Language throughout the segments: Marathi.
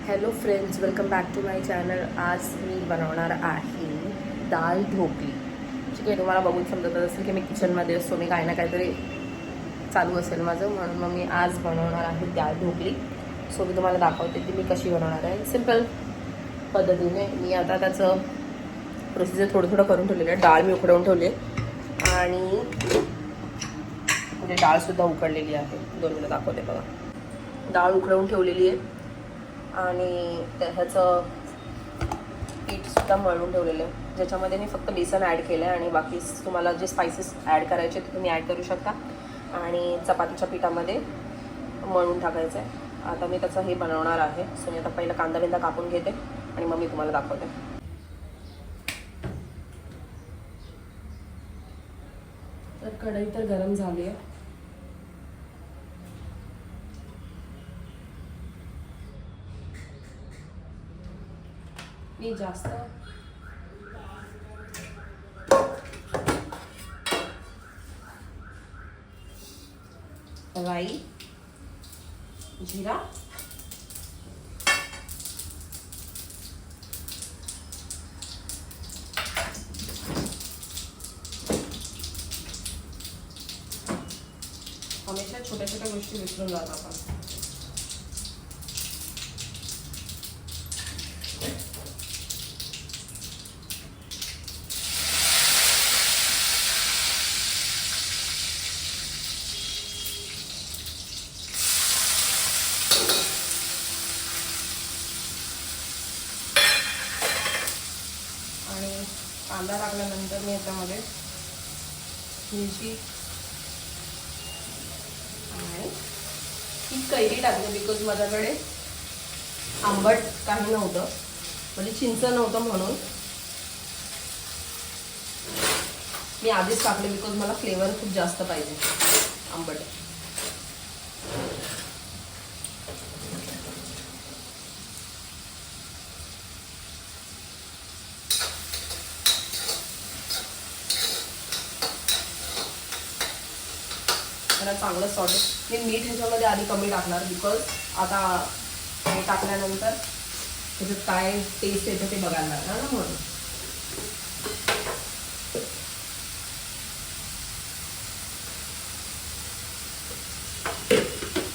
Hello friends, welcome back to my channel. आज मी बनवणार आहे दाल ढोकली. ठीक आहे, तुम्हाला बघून समजत असेल की मी किचनमध्ये असतो, मी काही ना काहीतरी चालू असेल माझं, म्हणून मग मी आज बनवणार आहे दाल ढोकली. सो मी तुम्हाला दाखवते की मी कशी बनवणार आहे. सिम्पल पद्धतीने मी आता त्याचं प्रोसिजर थोडं थोडं करून ठेवलेलं आहे. डाळ मी उकडवून ठेवली आहे आणि म्हणजे डाळसुद्धा उकडलेली आहे. 2 मिनिटं दाखवते बघा. डाळ उकडवून ठेवलेली आहे आणि ह्याचं पीठसुद्धा मळून ठेवलेलं आहे, ज्याच्यामध्ये मी फक्त बेसन ॲड केलं आहे आणि बाकी तुम्हाला जे स्पायसेस ॲड करायचे ते तुम्ही ॲड करू शकता. आणि चपातीच्या पिठामध्ये मळून टाकायचं आहे. आता मी त्याचं हे बनवणार आहे. सो मी आता पहिलं कांदा कापून घेते आणि मग मी तुम्हाला दाखवते. तर कढई तर गरम झाली आहे. मी जास्त राई, जिरा, हमेशा छोट्या छोट्या गोष्टी विसरून जातो आपण. आणि कांदा टाकल्यानंतर मी याच्यामध्ये मिरची आणि ही कैरी टाकते, बिकॉज माझ्याकडे आंबट काही नव्हतं, म्हणजे चिंच नव्हतं, म्हणून मी आधीच टाकले, बिकॉज मला फ्लेवर खूप जास्त पाहिजे आंबट. त्याला चांगलं सॉल्ट मी मीठ ह्याच्यामध्ये आधी कमी टाकणार, बिकॉज आता हे टाकल्यानंतर त्याच्यात काय टेस्ट येतं ते बघायला लागणार ना, म्हणून.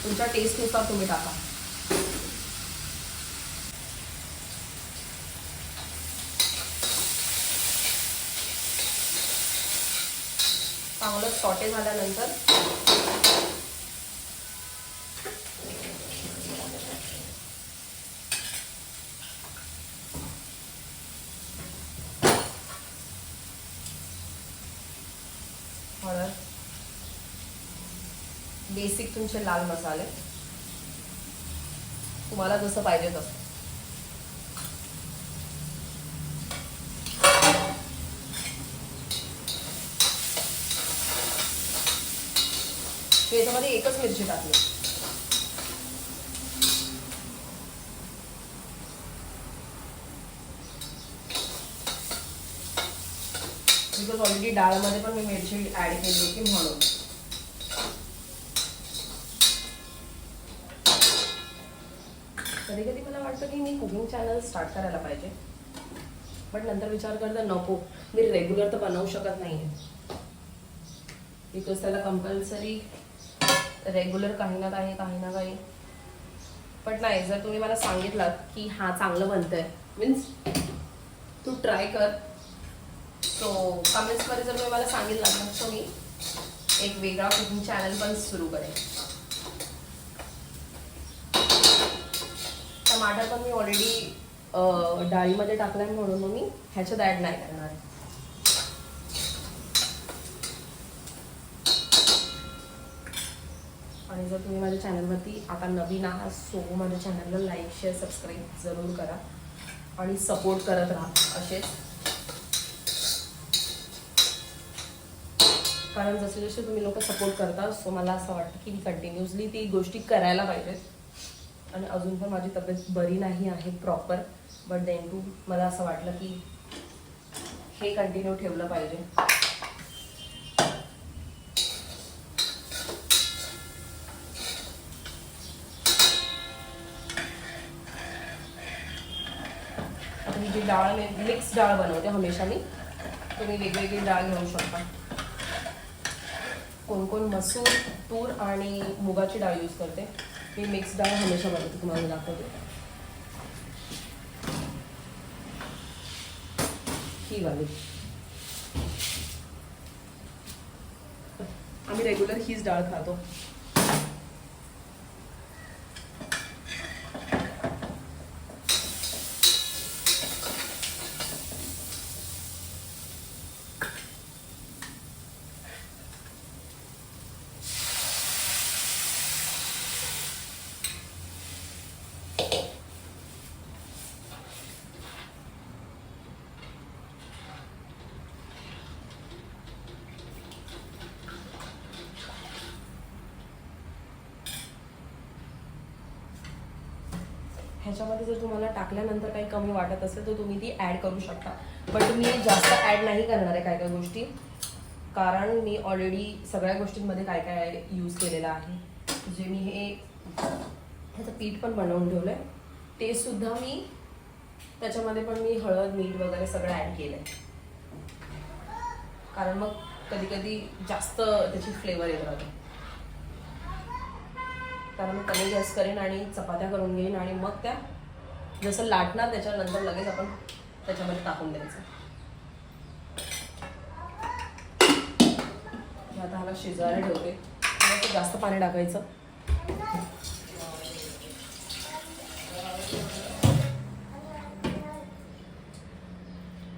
तुमच्या टेस्टनुसार तुम्ही टाका. चांगलं सॉटे झाल्यानंतर हळद, बेसिक तुमचे लाल मसाले तुम्हाला जसं पाहिजे तसं. याच्यामध्ये एकच मिरची टाकली, बिकॉज ऑलरेडी डाळमध्ये पण मी मिरची ऍड केली होती, म्हणून. कधी कधी मला वाटतं की मी कुकिंग चॅनल स्टार्ट करायला पाहिजे, बट नंतर विचार करता नको, मी रेग्युलर तर बनवू शकत नाही आहे, बिकॉज त्याला कंपल्सरी रेग्युलर काही ना काही. बट नाही, जर तुम्ही मला सांगितलं की हा चांगलं बनतंय, मीन्स तू ट्राय कर, सो कमेंट्समध्ये जर तुम्ही मला सांगितलं ना, तर मी एक वेगळा कुकिंग चॅनल पण सुरू करेन. टमाटर पण मी ऑलरेडी डाळीमध्ये टाकलाय, म्हणून मग मी ह्याच्यात ॲड नाही करणार. आणि जर तुम्ही माझ्या चॅनलवरती आता नवीन आहात, सो माझ्या चॅनलला लाईक, शेअर, सबस्क्राईब जरूर करा आणि सपोर्ट करत राहा असेच, कारण जसे जसे तुम्ही लोक सपोर्ट करता, सो मला असं वाटतं की मी कंटिन्युअसली ती गोष्टी करायला पाहिजेत. आणि अजून पण माझी तब्येत बरी नाही आहे प्रॉपर, बट देन टू मला असं वाटलं की हे कंटिन्यू ठेवलं पाहिजे. ही जी डाळ मी मिक्स डाळ बनवते हमेशा मी. तुम्ही वेगवेगळी डाळ घेऊ शकता. कोण कोण मसूर, तूर आणि मुगाची डाळ यूज करते. मी मिक्स डाळ हमेशा बनवते, तुम्हाला दाखवते. ही वाली आम्ही रेग्युलर हीच डाळ खातो. ह्याच्यामध्ये जर तुम्हाला टाकल्यानंतर काही कमी वाटत असेल तर तुम्ही ती ॲड करू शकता. बट मी जास्त ॲड नाही करणार आहे काय काय गोष्टी, कारण मी ऑलरेडी सगळ्या गोष्टींमध्ये काय काय यूज केलेलं आहे. जे मी ह्याचं पीठ पण बनवून ठेवलं आहे, ते सुद्धा मी त्याच्यामध्ये पण मी हळद मीठ वगैरे सगळं ॲड केलं आहे. कारण मग कधी कधी जास्त त्याची फ्लेवर येत राहते. कारण मी कमी गॅस करेन आणि चपात्या करून घेईन आणि मग त्या जसं लाटणार त्याच्यानंतर लगेच आपण त्याच्यामध्ये टाकून द्यायचं. आता ह्याला शिजायला ठेवते. जास्त पाणी टाकायचं.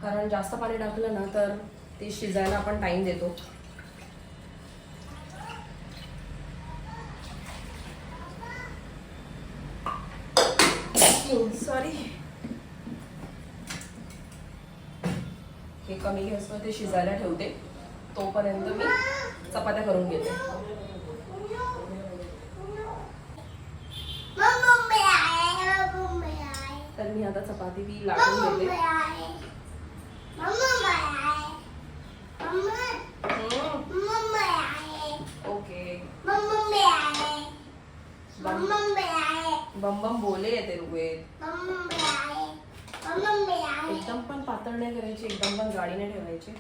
कारण जास्त पाणी टाकलं ना तर ते शिजायला आपण टाइम देतो. सॉरी. हे कमी गॅसवर ते शिजायला ठेवते. तोपर्यंत मी चपात्या करून घेते. तर मी आता चपाती बी लाटून घेते. ओके. बम बम बोले येते रुगवेत. एकदम पण पातळ नाही करायची, एकदम पण जाडी नाही ठेवायची.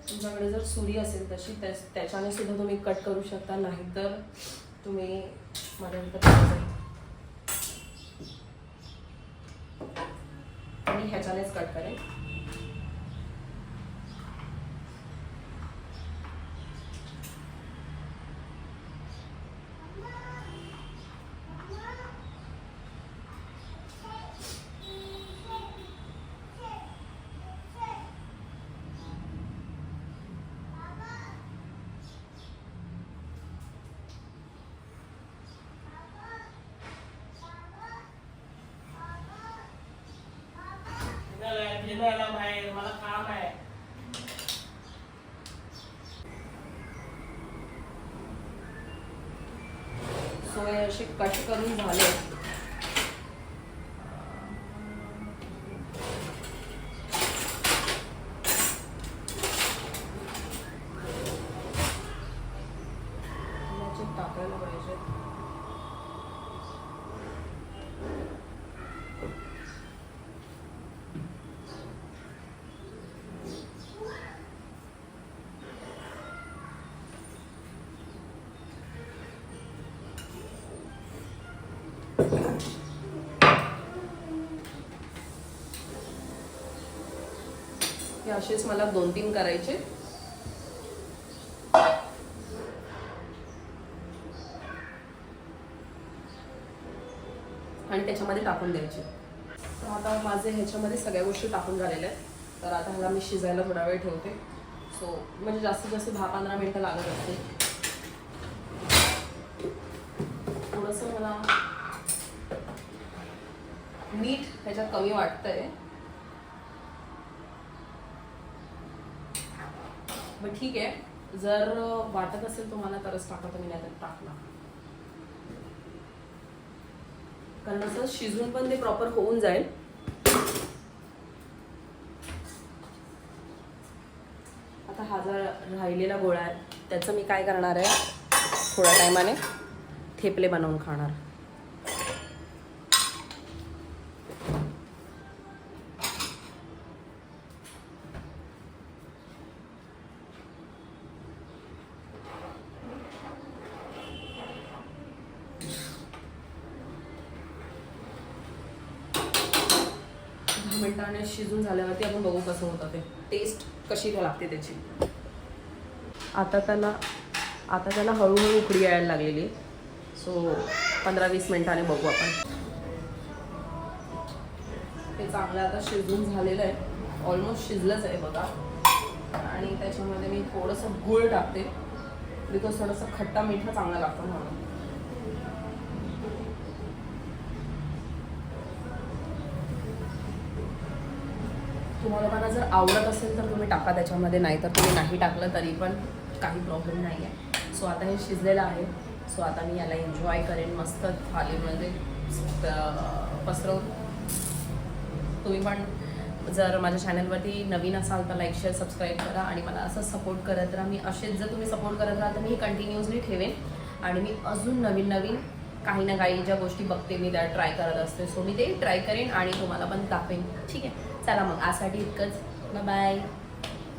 तुमच्याकडे जर सुरी असेल तशी त्याच्याने सुद्धा तुम्ही कट करू शकता, नाहीतर तुम्ही मी ह्याच्यानेच कट करेन. मला काम आहे. सो हे असे कट करून झाले. टाकायला पाहिजे. हे असेच मला 2-3 करायचे. आणि त्याच्यामध्ये टाकून द्यायचे. तर आता माझे ह्याच्यामध्ये सगळ्या गोष्टी टाकून झालेल्या आहेत. तर आता ह्याला मी शिजायला थोडा वेळ ठेवते. सो म्हणजे जास्तीत जास्त 10-15 मिनटं लागत असते. थोडंसं मला मीठ ह्याच्यात कमी वाटतंय, पण ठीक आहे. जर वाटत असेल तुम्हाला तरच टाका, तुम्ही नाही तर टाकला. कारण असं शिजून पण ते प्रॉपर होऊन जाईल. आता हा जो राहिलेला गोळा आहे त्याचं मी काय करणार आहे, थोड्या टायमाने थेपले बनवून खाणार. मिनिटाने शिजून झाल्यावरती आपण बघू कसं होतं ते, टेस्ट कशी लागते त्याची. आता त्याला हळूहळू उकडी यायला लागलेली. सो 15-20 मिनिटाने बघू आपण. ते चांगलं आता शिजून झालेलं आहे, ऑलमोस्ट शिजलंच आहे बघा. आणि त्याच्यामध्ये मी थोडंसं गूळ टाकते, बिकॉज थोडंसं खट्टा मिठा चांगला लागतो म्हणून. तुम्हाला लोकांना जर आवडत असेल तर तुम्ही टाका त्याच्यामध्ये, नाही तर तुम्ही नाही टाकलं तरी पण काही प्रॉब्लेम नाही आहे. सो आता हे शिजलेलं आहे. सो आता मी याला एन्जॉय करेन मस्त थालीमध्ये पसरवून. तुम्ही पण जर माझ्या चॅनलवरती नवीन असाल तर लाईक शेअर सबस्क्राईब करा आणि मला असं सपोर्ट करत राहा. मी असेच जर तुम्ही सपोर्ट करत राहा तर मी कंटिन्युअसली ठेवेन आणि मी अजून नवीन नवीन काही ना काही ज्या गोष्टी बघते मी त्या ट्राय करत असते. सो मी ते ट्राय करेन आणि तुम्हाला पण दाखवेन. ठीक आहे, चला मग आजसाठी इतकंच. बाय.